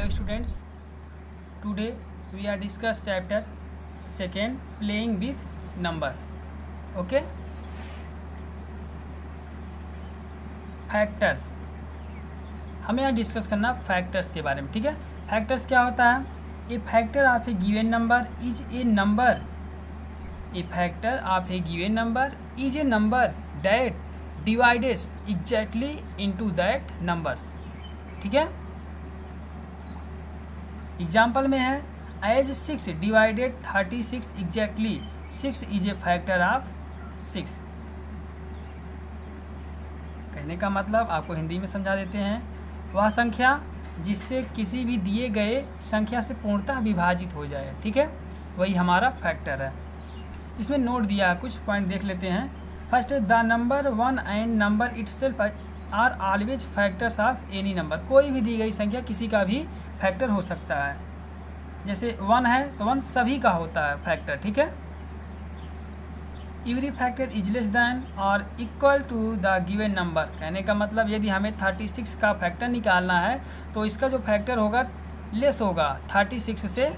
students, today we are discuss chapter second, playing with numbers. Okay, factors हमें यहाँ discuss करना factors के बारे में. ठीक है, फैक्टर्स क्या होता है? A factor of a given number is a number. A factor of a given number is a number that divides exactly into that numbers. ठीक है, एग्जाम्पल में है as 6 divided 36 exactly 6 is a factor of 6. कहने का मतलब आपको हिंदी में समझा देते हैं, वह संख्या जिससे किसी भी दिए गए संख्या से पूर्णतः विभाजित हो जाए. ठीक है, वही हमारा फैक्टर है. इसमें नोट दिया, कुछ पॉइंट देख लेते हैं. First, the number 1 and number itself are always factors of any number. कोई भी दी गई संख्या किसी का भी फैक्टर हो सकता है. जैसे 1 है तो 1 सभी का होता है फैक्टर. ठीक है, every factor is less than और equal to the given number. कहने का मतलब यदि हमें 36 का फैक्टर निकालना है तो इसका जो फैक्टर होगा लेस होगा, 36 से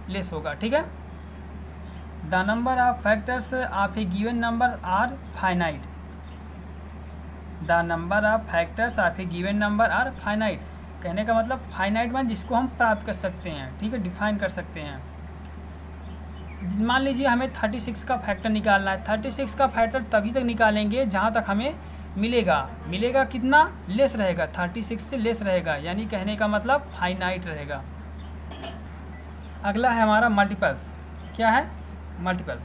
लेस होगा. ठीक है, the number of factors of a given number are finite. The number of factors of a given number are finite. कहने का मतलब फाइनाइट मान जिसको हम प्राप्त कर सकते हैं. ठीक है, डिफाइन कर सकते हैं. मान लीजिए हमें 36 का फैक्टर निकालना है. 36 का फैक्टर तभी तक निकालेंगे जहाँ तक हमें मिलेगा कितना, लेस रहेगा, 36 से लेस रहेगा, यानी कहने का मतलब फाइनाइट रहेगा. अगला है हमारा मल्टीपल्स. क्या है? मल्टीपल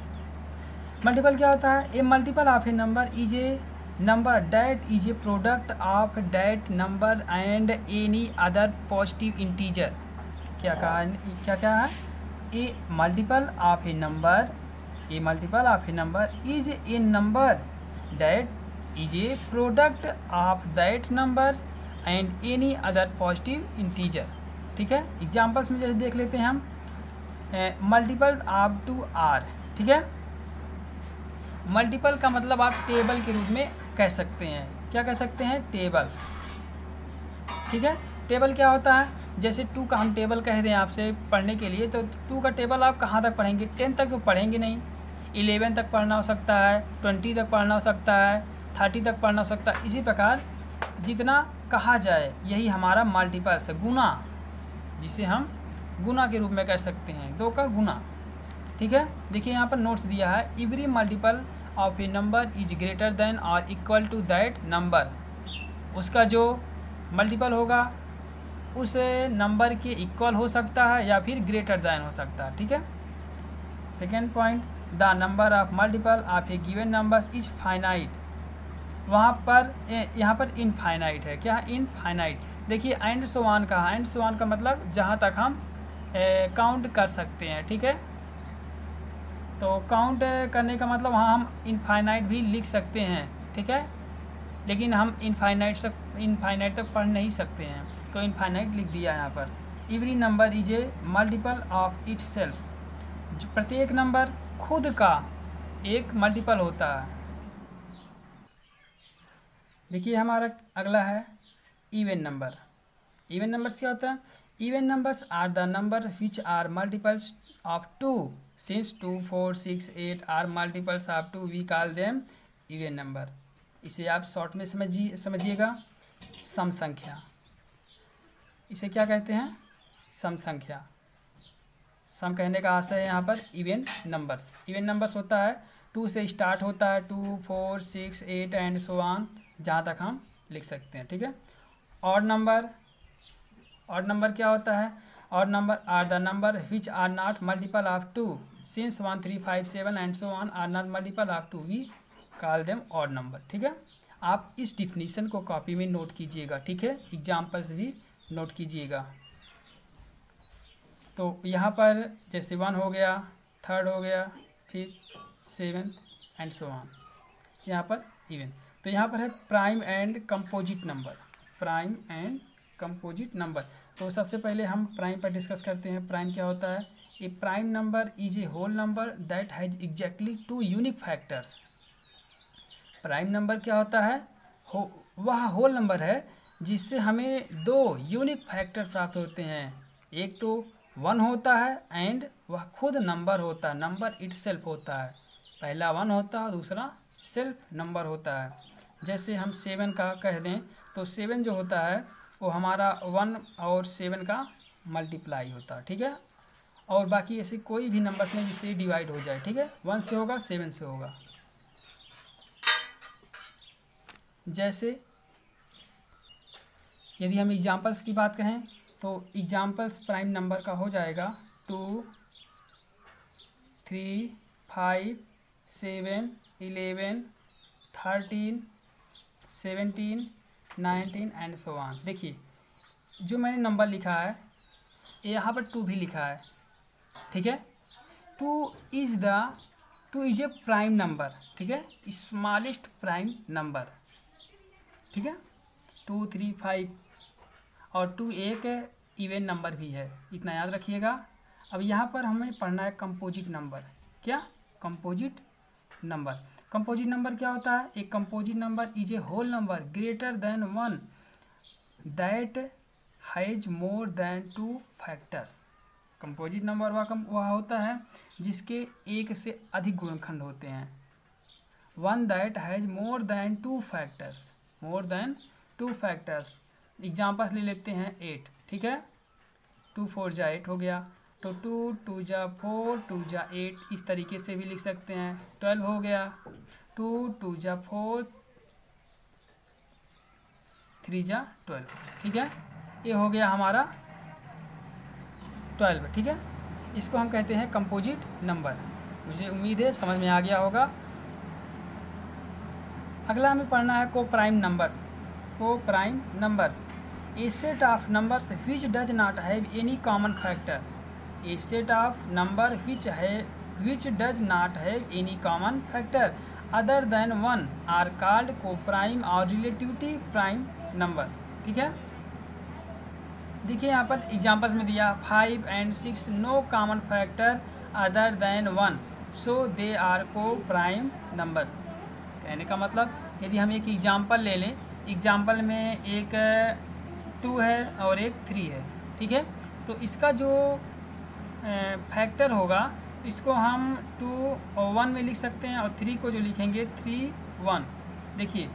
क्या होता है? A multiple of a number is a number that is a product of that number and any other positive integer. क्या है? A multiple of a number is a number that is a product of that number and any other positive integer. ठीक है, examples में जैसे देख लेते हैं हम. Multiple of 2 are. ठीक है, मल्टीपल का मतलब आप टेबल के रूप में कह सकते हैं. क्या कह सकते हैं? टेबल. ठीक है, टेबल क्या होता है? जैसे 2 का हम टेबल कह दें आपसे पढ़ने के लिए, तो 2 का टेबल आप कहाँ तक पढ़ेंगे? 10 तक तो पढ़ेंगे नहीं, 11 तक पढ़ना हो सकता है, 20 तक पढ़ना हो सकता है, 30 तक पढ़ना हो सकता है. इसी प्रकार जितना कहा जाए यही हमारा मल्टीपल्स है. गुना, जिसे हम गुना के रूप में कह सकते हैं, 2 का गुना. ठीक है, देखिए यहाँ पर नोट्स दिया है. Every multiple of a number is greater than और इक्वल टू दैट नंबर. उसका जो मल्टीपल होगा उस नंबर के इक्वल हो सकता है या फिर ग्रेटर दैन हो सकता है. ठीक है, second point, the number of multiple of a given number is finite. यहाँ पर इनफाइनाइट है. क्या? इनफाइनाइट. देखिए एंड सो ऑन का, एंड सो ऑन का मतलब जहाँ तक हम काउंट कर सकते हैं. ठीक है, तो काउंट करने का मतलब वहाँ हम इनफाइनाइट भी लिख सकते हैं. ठीक है, लेकिन हम इनफाइनाइट तक पढ़ नहीं सकते हैं, तो इनफाइनाइट लिख दिया यहाँ पर. Every number is A multiple of itself. प्रत्येक नंबर खुद का एक मल्टीपल होता है. देखिए हमारा अगला है इवन नंबर. इवन नंबर्स क्या होता है? Even numbers are the number which are multiples of 2. Since 2, 4, 6, 8 are multiples of 2 we call them even number. इसे आप शॉर्ट में समझिएगा. सम संख्या, इसे क्या कहते हैं? सम संख्या. सम कहने का आशय है यहाँ पर इवन नंबर्स. इवन नंबर्स होता है 2 से स्टार्ट होता है, 2, 4, 6, 8 एंड सो ऑन, जहाँ तक हम लिख सकते हैं. ठीक है, ऑड नंबर क्या होता है? Odd number are the number which are not multiple of 2. Since 1, 3, 5, 7 and so on are not multiple of 2 we call them odd number. ठीक है, आप इस डिफिनीशन को कॉपी में नोट कीजिएगा. ठीक है, एग्जाम्पल्स भी नोट कीजिएगा. तो यहाँ पर जैसे 1 हो गया, 3rd हो गया, फिर 7th एंड सो ऑन, यहाँ पर इवन. तो यहाँ पर है प्राइम एंड कंपोजिट नंबर. तो सबसे पहले हम प्राइम पर डिस्कस करते हैं. प्राइम क्या होता है? A prime number is a whole number that has exactly 2 unique factors. Prime number क्या होता है? वह होल नंबर है जिससे हमें 2 यूनिक फैक्टर प्राप्त होते हैं. एक तो 1 होता है एंड वह खुद नंबर होता है, नंबर इटसेल्फ होता है। पहला 1 होता है, दूसरा सेल्फ नंबर होता है। जैसे हम 7 का कह दें तो 7 जो होता है वो हमारा 1 और 7 का मल्टीप्लाई होता है, ठीक है। और बाकी ऐसे कोई भी नंबर्स में जिससे डिवाइड हो जाए, ठीक है, 1 से होगा 7 से होगा। जैसे यदि हम एग्जाम्पल्स की बात करें तो एग्जाम्पल्स प्राइम नंबर का हो जाएगा 2, 3, 5, 7, 11, 13, 17, 19 एंड सो ऑन। देखिए जो मैंने नंबर लिखा है यहाँ पर 2 भी लिखा है, ठीक है। 2 इज़ ए प्राइम नंबर, ठीक है, स्मॉलेस्ट प्राइम नंबर, ठीक है। 2, 3, 5 और 2 एक इवन नंबर भी है, इतना याद रखिएगा। अब यहाँ पर हमें पढ़ना है कंपोजिट नंबर। क्या? Composite number. कंपोजिट नंबर क्या होता है? एक composite number is a whole number greater than 1 that has more than 2 factors. Composite number वह होता है जिसके एक से अधिक गुणनखंड होते हैं। 1 that has more than 2 factors, more than 2 factors. Examples ले लेते हैं 8, ठीक है। 2 4 जा 8 हो गया, तो 2 2 जा 4 2 जा 8 इस तरीके से भी लिख सकते हैं। 12 हो गया, 2 2 जा 4 3 जा 12, ठीक है। ये हो गया हमारा 12, ठीक है। इसको हम कहते हैं कंपोजिट नंबर। मुझे उम्मीद है समझ में आ गया होगा। अगला हमें पढ़ना है को प्राइम नंबर्स। को prime numbers a set of numbers which does not have any common factor. A set of number which does not have any common factor other than 1 are called coprime और relativity prime number, ठीक है। देखिए यहाँ पर examples में दिया 5 and 6 no common factor other than 1 so they are coprime numbers. कहने का मतलब यदि हम एक एग्जाम्पल ले लें, एग्जाम्पल में एक 2 है और एक 3 है, ठीक है। तो इसका जो फैक्टर होगा इसको हम 2 और 1 में लिख सकते हैं, और 3 को जो लिखेंगे 3 1। देखिए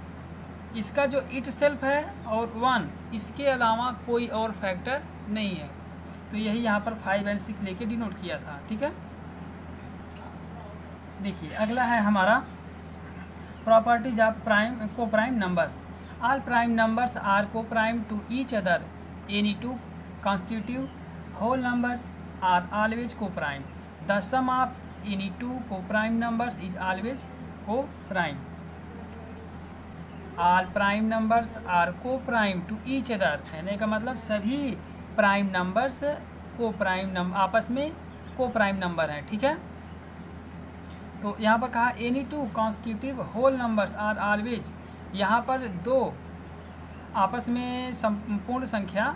इसका जो इट सेल्फ है और 1, इसके अलावा कोई और फैक्टर नहीं है। तो यही यहाँ पर 5 and 6 लेके डिनोट किया था, ठीक है। देखिए अगला है हमारा properties of prime coprime numbers. All prime numbers are coprime to each other, any 2 consecutive whole numbers are always coprime. The sum of any 2 coprime numbers is always coprime. All prime numbers are coprime to each other, कहने का मतलब सभी prime numbers को prime number आपस में को prime number हैं, ठीक है। तो यहाँ पर कहा any 2 consecutive whole numbers are always, यहाँ पर 2 आपस में संपूर्ण संख्या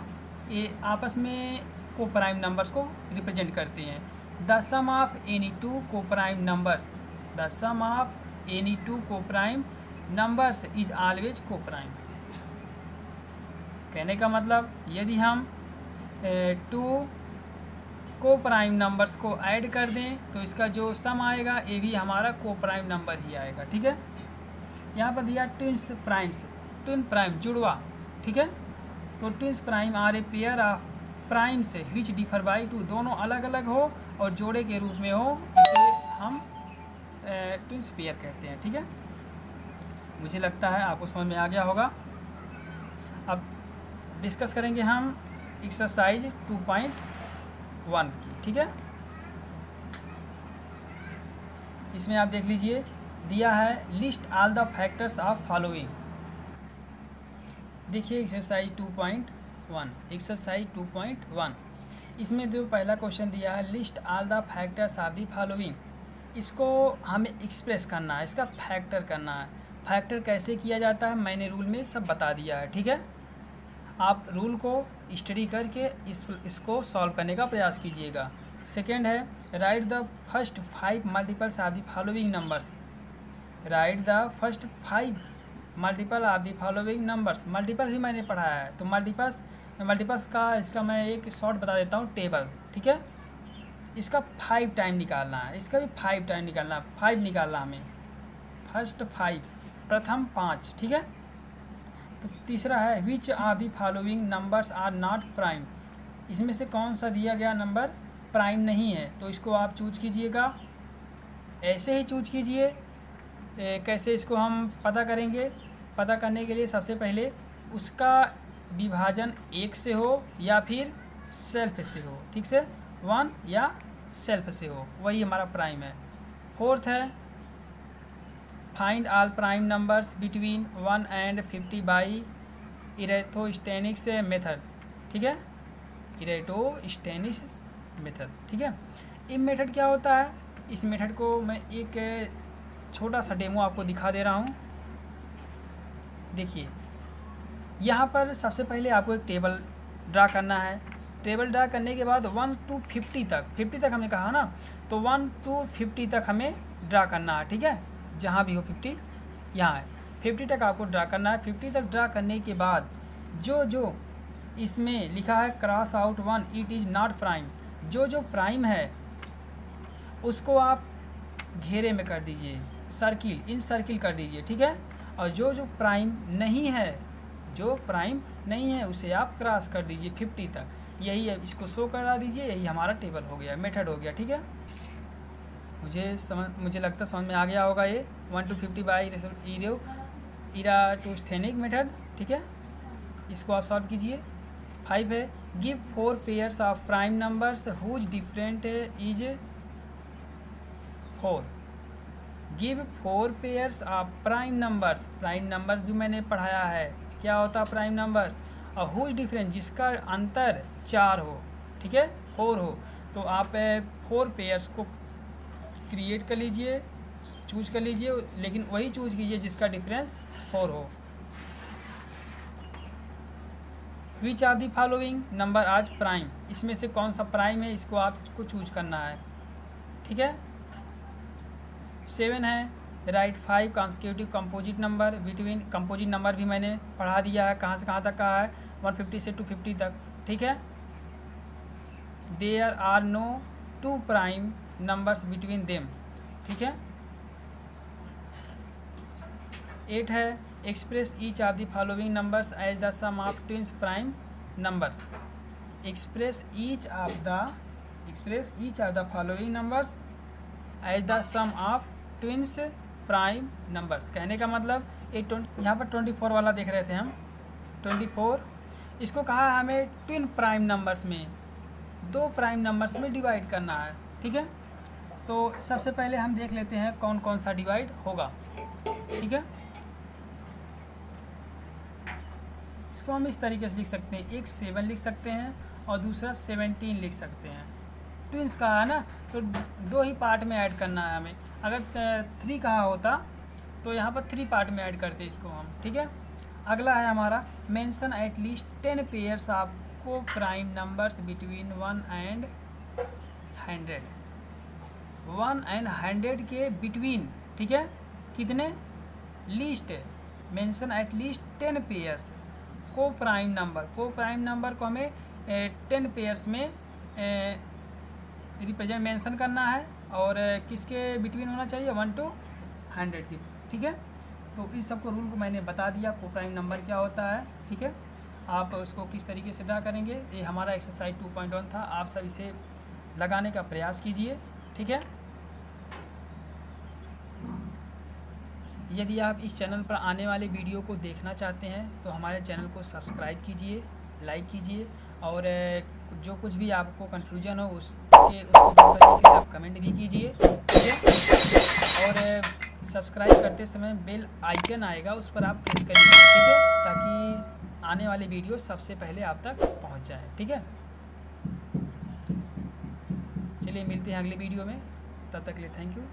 ये आपस में को प्राइम नंबर्स को रिप्रेजेंट करते हैं। The sum of any 2 coprime numbers, the sum of any 2 coprime numbers is always coprime. कहने का मतलब यदि हम 2 को प्राइम नंबर्स को ऐड कर दें तो इसका जो सम आएगा ये भी हमारा को प्राइम नंबर ही आएगा, ठीक है। यहाँ पर दिया ट्विन्स प्राइम्स, ट्विन प्राइम जुड़वा, ठीक है। तो twins prime are a pair of prime से विच डिफर बाई 2, दोनों अलग अलग हो और जोड़े के रूप में हो, इसे हम ट्विन्स पेयर कहते हैं, ठीक है। मुझे लगता है आपको समझ में आ गया होगा। अब डिस्कस करेंगे हम एक्सरसाइज 2.1 की, ठीक है। इसमें आप देख लीजिए दिया है list all the factors of following. देखिए एक्सरसाइज 2.1, एक्सरसाइज 2.1 इसमें जो पहला क्वेश्चन दिया है list all the factors of the following, इसको हमें एक्सप्रेस करना है, इसका फैक्टर करना है। फैक्टर कैसे किया जाता है मैंने रूल में सब बता दिया है, ठीक है। आप रूल को स्टडी करके इसको सॉल्व करने का प्रयास कीजिएगा। सेकेंड है write the first 5 multiples of the following numbers. Write the first 5 multiple of the following numbers. Multiples ही मैंने पढ़ाया है, तो मल्टीपल्स मल्टीपल्स का इसका मैं एक शॉर्ट बता देता हूँ टेबल, ठीक है। इसका 5 टाइम निकालना है, इसका भी 5 टाइम निकालना है, 5 निकालना हमें, फर्स्ट 5, प्रथम 5, ठीक है। तो तीसरा है which are the following numbers are not prime, इसमें से कौन सा दिया गया नंबर प्राइम नहीं है, तो इसको आप चूज कीजिएगा, ऐसे ही चूज कीजिए। कैसे इसको हम पता करेंगे? पता करने के लिए सबसे पहले उसका विभाजन 1 से हो या फिर सेल्फ से हो, ठीक से 1 या सेल्फ से हो, वही हमारा प्राइम है। फोर्थ है find all prime numbers between 1 and 50 by Eratosthenes method, ठीक है, इरेथोस्टेनिक्स मेथड, ठीक है। ये मेथड क्या होता है? इस मेथड को मैं एक छोटा सा डेमो आपको दिखा दे रहा हूँ। देखिए यहाँ पर सबसे पहले आपको एक टेबल ड्रा करना है। टेबल ड्रा करने के बाद 1 to 50 तक, 50 तक हमें कहा ना, तो 1 to 50 तक हमें ड्रा करना है, ठीक है। जहाँ भी हो 50 यहाँ है, 50 तक आपको ड्रा करना है। 50 तक ड्रा करने के बाद जो जो इसमें लिखा है cross out 1 it is not prime, जो जो प्राइम है उसको आप घेरे में कर दीजिए, सर्किल, इन सर्किल कर दीजिए, ठीक है। और जो जो प्राइम नहीं है, जो प्राइम नहीं है उसे आप क्रॉस कर दीजिए 50 तक, यही है, इसको शो करा दीजिए, यही हमारा टेबल हो गया, मेथड हो गया, ठीक है। मुझे लगता है समझ में आ गया होगा ये 1 to 50 बाई इरेथोस्टेनिक मेथड, ठीक है। इसको आप सॉल्व कीजिए। 5 है give 4 pairs of prime numbers whose different is 4, give 4 pairs of prime numbers, prime numbers भी मैंने पढ़ाया है, क्या होता है प्राइम नंबर, और हुज डिफरेंट जिसका अंतर 4 हो, ठीक है, 4 हो, तो आप 4 पेयर्स को क्रिएट कर लीजिए, चूज कर लीजिए, लेकिन वही चूज कीजिए जिसका डिफरेंस 4 हो। Which are the following number आज प्राइम, इसमें से कौन सा प्राइम है, इसको आपको चूज करना है, ठीक है। 7 है right 5 consecutive composite number between, composite number भी मैंने पढ़ा दिया है, कहाँ से कहाँ तक कहा है, 150 से 250 तक, ठीक है। There are no 2 prime numbers between them, ठीक है। 8 है express each of the following numbers as the sum of twins prime numbers, express each of the following numbers as the sum of twins prime numbers, कहने का मतलब यहाँ पर 24 वाला देख रहे थे हम, 24, इसको कहा है हमें ट्विन प्राइम नंबर्स में, 2 प्राइम नंबर्स में डिवाइड करना है, ठीक है। तो सबसे पहले हम देख लेते हैं कौन कौन सा डिवाइड होगा, ठीक है। इसको हम इस तरीके से लिख सकते हैं, एक 7 लिख सकते हैं और दूसरा 17 लिख सकते हैं। ट्विंस कहा है ना, तो 2 ही पार्ट में ऐड करना है हमें, अगर 3 कहा होता तो यहाँ पर 3 पार्ट में ऐड करते इसको हम, ठीक है। अगला है हमारा mention at least 10 pairs of coprime numbers between 1 and 100, 1 and 100 के बिटवीन, ठीक है, कितने, least, mention at least 10 pairs को प्राइम नंबर को हमें 10 पेयर्स में रिप्रेजेंट मेंशन करना है, और किसके बिटवीन होना चाहिए, 1 to 100 की, ठीक है। तो इस सबको रूल को मैंने बता दिया, को प्राइम नंबर क्या होता है, ठीक है। आप उसको किस तरीके से ड्रा करेंगे, ये हमारा एक्सरसाइज 2.1 था, आप सब इसे लगाने का प्रयास कीजिए, ठीक है। यदि आप इस चैनल पर आने वाले वीडियो को देखना चाहते हैं तो हमारे चैनल को सब्सक्राइब कीजिए, लाइक कीजिए, और जो कुछ भी आपको कन्फ्यूजन हो उसको दूर करने के लिए आप कमेंट भी कीजिए, ठीक है। और सब्सक्राइब करते समय बेल आइकन आएगा, उस पर आप प्रेस करिए, ठीक है, ताकि आने वाले वीडियो सबसे पहले आप तक पहुंच जाए, ठीक है। चलिए मिलते हैं अगले वीडियो में, तब तक के लिए थैंक यू।